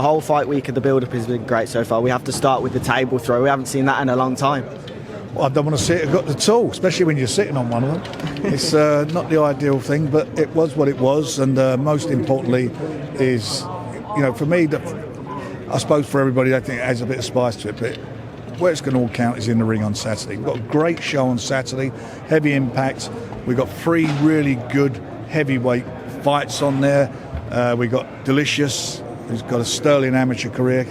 The whole fight week of the build-up has been great so far. We have to start with the table throw. We haven't seen that in a long time. Well, I don't want to see it at all, especially when you're sitting on one of them. It's not the ideal thing, but it was what it was. And most importantly is, for me, I suppose for everybody, I think it adds a bit of spice to it. But where it's going to all count is in the ring on Saturday. We've got a great show on Saturday, heavy impact. We've got 3 really good heavyweight fights on there. We've got Delicious, who's got a sterling amateur career,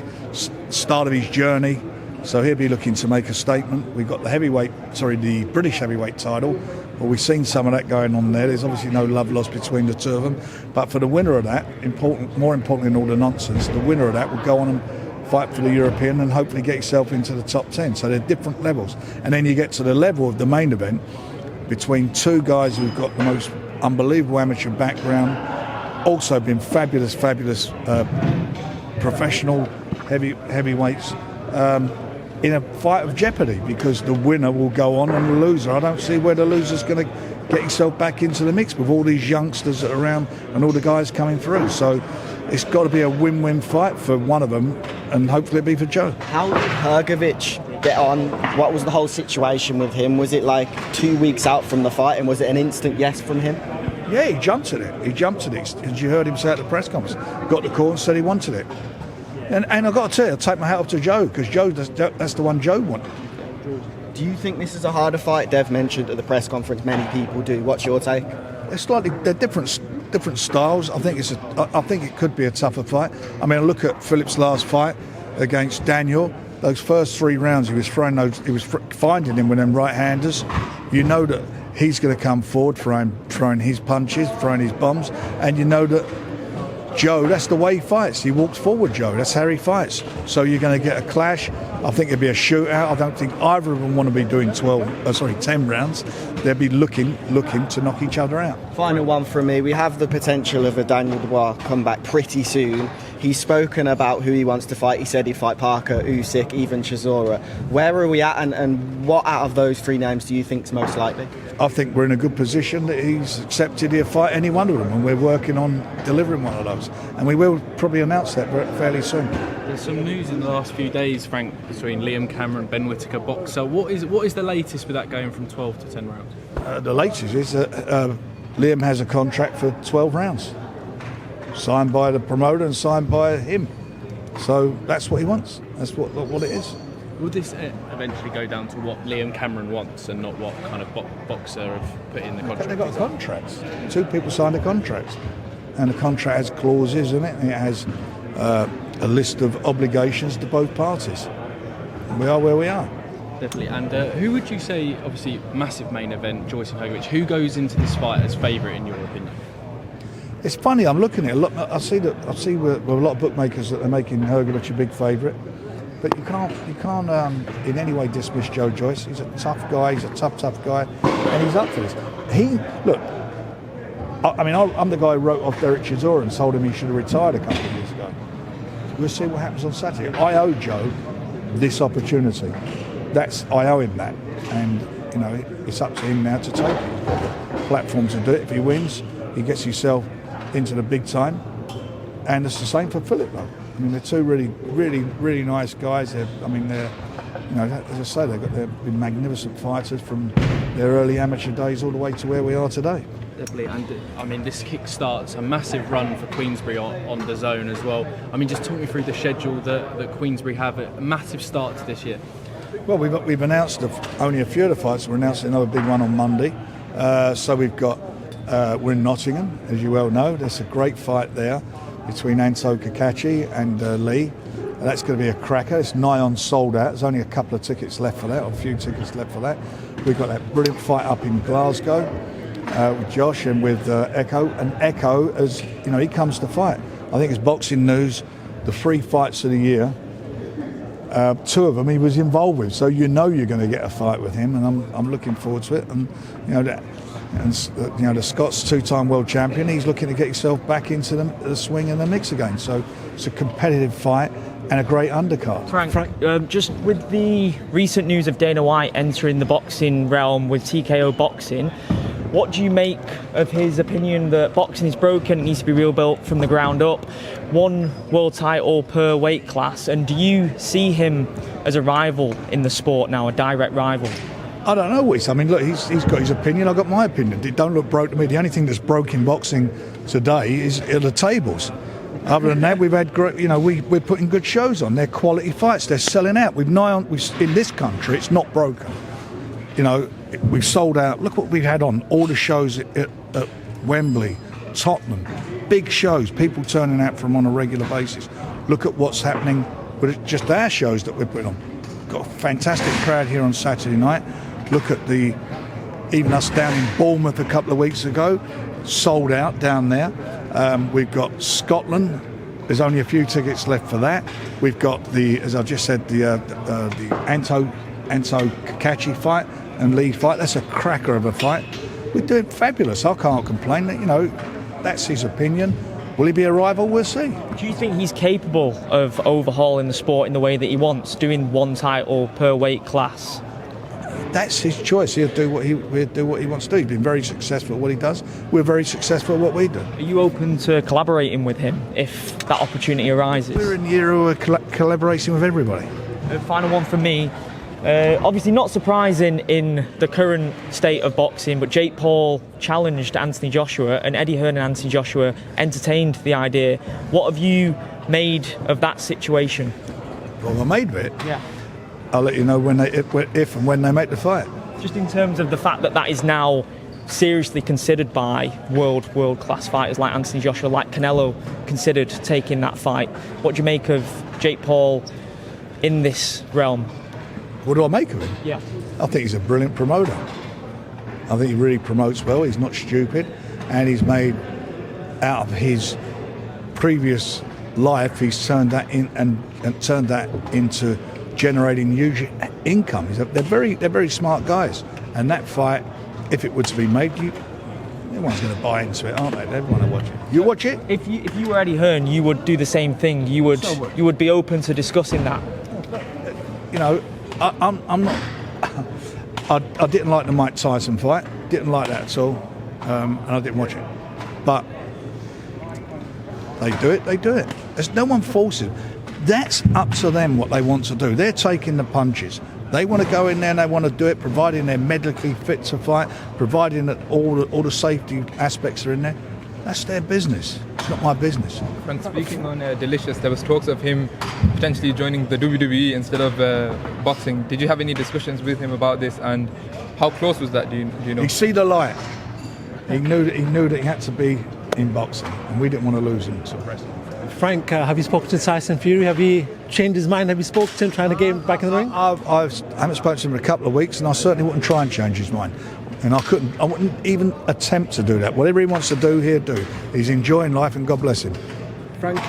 start of his journey. So he'll be looking to make a statement. We've got the British heavyweight title. Well, we've seen some of that going on there. There's obviously no love lost between the two of them. But for the winner of that, more important than all the nonsense, the winner of that will go on and fight for the European and hopefully get yourself into the top 10. So they're different levels. And then you get to the level of the main event between 2 guys who've got the most unbelievable amateur background, also been fabulous professional heavyweights, in a fight of jeopardy, because the winner will go on and the loser. I don't see where the loser's going to get himself back into the mix with all these youngsters that are around and all the guys coming through. So it's got to be a win-win fight for one of them, and hopefully it'll be for Joe. How did Hrgovic get on? What was the whole situation with him? Was it like 2 weeks out from the fight, and was it an instant yes from him? Yeah, he jumped at it. As you heard him say at the press conference, got the call and said he wanted it. And I've got to tell you, I'll take my hat off to Joe, because Joe, that's the one Joe wanted. Do you think this is a harder fight? Dev mentioned at the press conference many people do. What's your take? They're different styles. I think it could be a tougher fight. I mean, I look at Filip's last fight against Daniel. Those first 3 rounds, he was finding him with them right-handers. You know that he's going to come forward, throwing his punches, throwing his bombs, and you know that Joe, that's the way he fights. He walks forward, Joe. That's how he fights. So you're going to get a clash. I think it'll be a shootout. I don't think either of them want to be doing 10 rounds. They'll be looking to knock each other out. Final one from me. We have the potential of a Daniel Dubois comeback pretty soon. He's spoken about who he wants to fight. He said he'd fight Parker, Usyk, even Chisora. Where are we at, and what out of those 3 names do you think is most likely? I think we're in a good position that he's accepted he'll fight any one of them, and we're working on delivering one of those. And we will probably announce that fairly soon. There's some news in the last few days, Frank, between Liam Cameron, Ben Whittaker, boxer. What is the latest with that going from 12 to 10 rounds? The latest is that Liam has a contract for 12 rounds, signed by the promoter and signed by him. So that's what he wants. That's what it is. Will this eventually go down to what Liam Cameron wants and not what kind of boxer have put in the contract? They've got contracts. 2 people signed a contract. And the contract has clauses in it, and it has a list of obligations to both parties. And we are where we are. Definitely. And who would you say, obviously, massive main event, Joyce and Hrgovic, who goes into this fight as favourite in your opinion? It's funny, I'm looking at it. I see with a lot of bookmakers that are making Hrgovic a big favourite. But you can't in any way dismiss Joe Joyce. He's a tough guy. He's a tough guy, and he's up for this. I'm the guy who wrote off Herich Chisora and told him he should have retired a couple of years ago. We'll see what happens on Saturday. I owe Joe this opportunity. I owe him that, and it's up to him now to take it. He's got the platform to do it. If he wins, he gets himself into the big time, and it's the same for Filip, though. I mean, they're 2 really nice guys. They're, as I say, they've been magnificent fighters from their early amateur days all the way to where we are today. Definitely, and this kick-starts a massive run for Queensbury on the zone as well. Just talk me through the schedule that Queensbury have. A massive start to this year. Well, we've announced only a few of the fights. We're announcing another big one on Monday. So we've got, we're in Nottingham, as you well know. There's a great fight there between Anto Kakachi and Lee. That's going to be a cracker. It's nigh on sold out. There's only a couple of tickets left for that, or a few tickets left for that. We've got that brilliant fight up in Glasgow with Josh and with Echo. And Echo, as he comes to fight. I think it's boxing news. The 3 fights of the year, 2 of them he was involved with. So you're going to get a fight with him, and I'm looking forward to it. And the Scots 2-time world champion, he's looking to get himself back into the swing and the mix again. So it's a competitive fight and a great undercard. Frank, just with the recent news of Dana White entering the boxing realm with TKO Boxing, What do you make of his opinion that boxing is broken, it needs to be rebuilt from the ground up? 1 world title per weight class, and do you see him as a rival in the sport now, a direct rival? I don't know what he's. I mean, look, he's got his opinion. I've got my opinion. It don't look broke to me. The only thing that's broke in boxing today is the tables. Other than that, we've had great. We're putting good shows on. They're quality fights. They're selling out. We've in this country, it's not broken. We've sold out. Look what we've had on all the shows at Wembley, Tottenham, big shows. People turning out from on a regular basis. Look at what's happening with just our shows that we're putting on. Got a fantastic crowd here on Saturday night. Look at even us down in Bournemouth a couple of weeks ago, sold out down there. We've got Scotland. There's only a few tickets left for that. We've got as I just said, the Anto Kakachi fight and Lee fight. That's a cracker of a fight. We're doing fabulous. I can't complain. That's his opinion. Will he be a rival? We'll see. Do you think he's capable of overhauling the sport in the way that he wants, doing 1 title per weight class? That's his choice. He'll do what he wants to do. He's been very successful at what he does. We're very successful at what we do. Are you open to collaborating with him if that opportunity arises? We're in the era of collaborating with everybody. Final one from me. Obviously not surprising in the current state of boxing, but Jake Paul challenged Anthony Joshua, and Eddie Hearn and Anthony Joshua entertained the idea. What have you made of that situation? What have I made of it? Yeah. I'll let you know if and when they make the fight. Just in terms of the fact that is now seriously considered by world class fighters like Anthony Joshua, like Canelo, considered taking that fight. What do you make of Jake Paul in this realm? What do I make of him? Yeah. I think he's a brilliant promoter. I think he really promotes well. He's not stupid, and he's made out of his previous life. He's turned that in and turned that into generating huge income. They're very smart guys, and that fight, if it were to be made, everyone's going to buy into it, aren't they? Everyone will watch it. You watch it? If you were Eddie Hearn, you would do the same thing. You would be open to discussing that. I'm not. I didn't like the Mike Tyson fight. Didn't like that at all, and I didn't watch it. But they do it. They do it. There's no one forcing. That's up to them what they want to do. They're taking the punches. They want to go in there and they want to do it, providing they're medically fit to fight, providing that all the safety aspects are in there. That's their business. It's not my business. Frank, speaking on Delicious, there was talks of him potentially joining the WWE instead of boxing. Did you have any discussions with him about this, and how close was that? Do you know? He see the light. He knew that he had to be in boxing, and we didn't want to lose him to wrestling. Frank, have you spoken to Tyson Fury? Have you changed his mind? Have you spoken to him, trying to get him back in the ring? I haven't spoken to him in a couple of weeks, and I certainly wouldn't try and change his mind. And I wouldn't even attempt to do that. Whatever he wants to do, he'll do. He's enjoying life, and God bless him. Frank,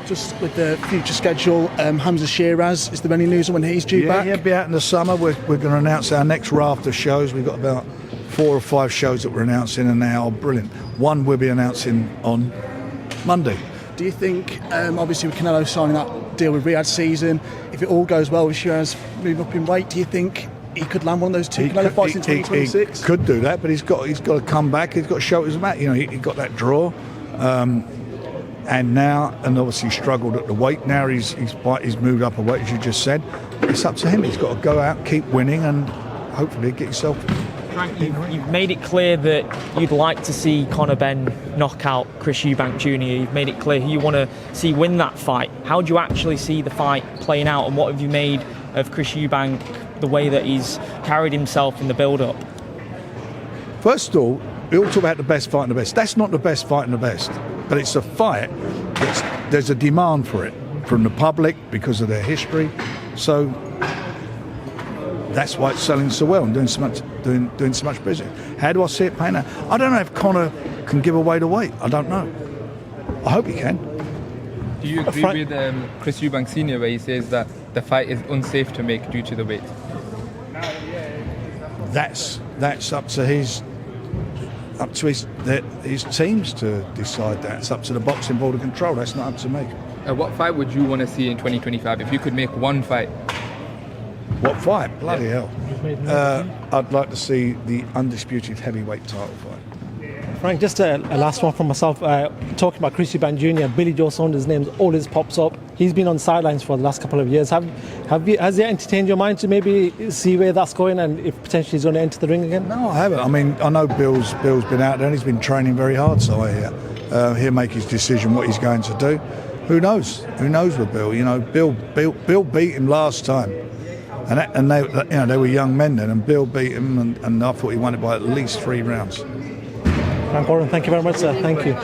just with the future schedule, Hamza Shiraz, is there any news on when he's due back? Yeah, he'll be out in the summer. We're going to announce our next raft of shows. We've got about 4 or 5 shows that we're announcing, and they are brilliant. One we'll be announcing on Monday. Do you think, obviously with Canelo signing that deal with Riyadh season, if it all goes well with Shiraz moving up in weight, do you think he could land one of those 2 Canelo fights in 2026? He could do that, but he's got to come back. He's got to show his match. He got that draw, and obviously struggled at the weight. Now he's moved up a weight, as you just said. It's up to him. He's got to go out, keep winning, and hopefully get himself. Frank, you've made it clear that you'd like to see Conor Benn knock out Chris Eubank Jr. You've made it clear who you want to see win that fight. How do you actually see the fight playing out, and what have you made of Chris Eubank, the way that he's carried himself in the build-up? First of all, we all talk about the best fight and the best. That's not the best fight and the best, but it's a fight. There's a demand for it from the public because of their history. So that's why it's selling so well and doing so much business. How do I see it playing out? I don't know if Conor can give away the weight. I don't know. I hope he can. Do you agree with Chris Eubank Sr. where he says that the fight is unsafe to make due to the weight? That's up to his teams to decide that. It's up to the Boxing Board of Control. That's not up to me. What fight would you want to see in 2025 if you could make one fight? What fight? Bloody hell. I'd like to see the undisputed heavyweight title fight. Frank, just a last one from myself. Talking about Chris Eubank Jr., Billy Joe Saunders' name always pops up. He's been on sidelines for the last couple of years. Has it entertained your mind to maybe see where that's going and if potentially he's going to enter the ring again? No, I haven't. I mean, I know Bill's been out there and he's been training very hard, so I hear. He'll make his decision what he's going to do. Who knows? Who knows with Bill? You know, Bill beat him last time. And they were young men then, and Bill beat him, and I thought he won it by at least 3 rounds. Frank Warren, thank you very much, sir. Thank you.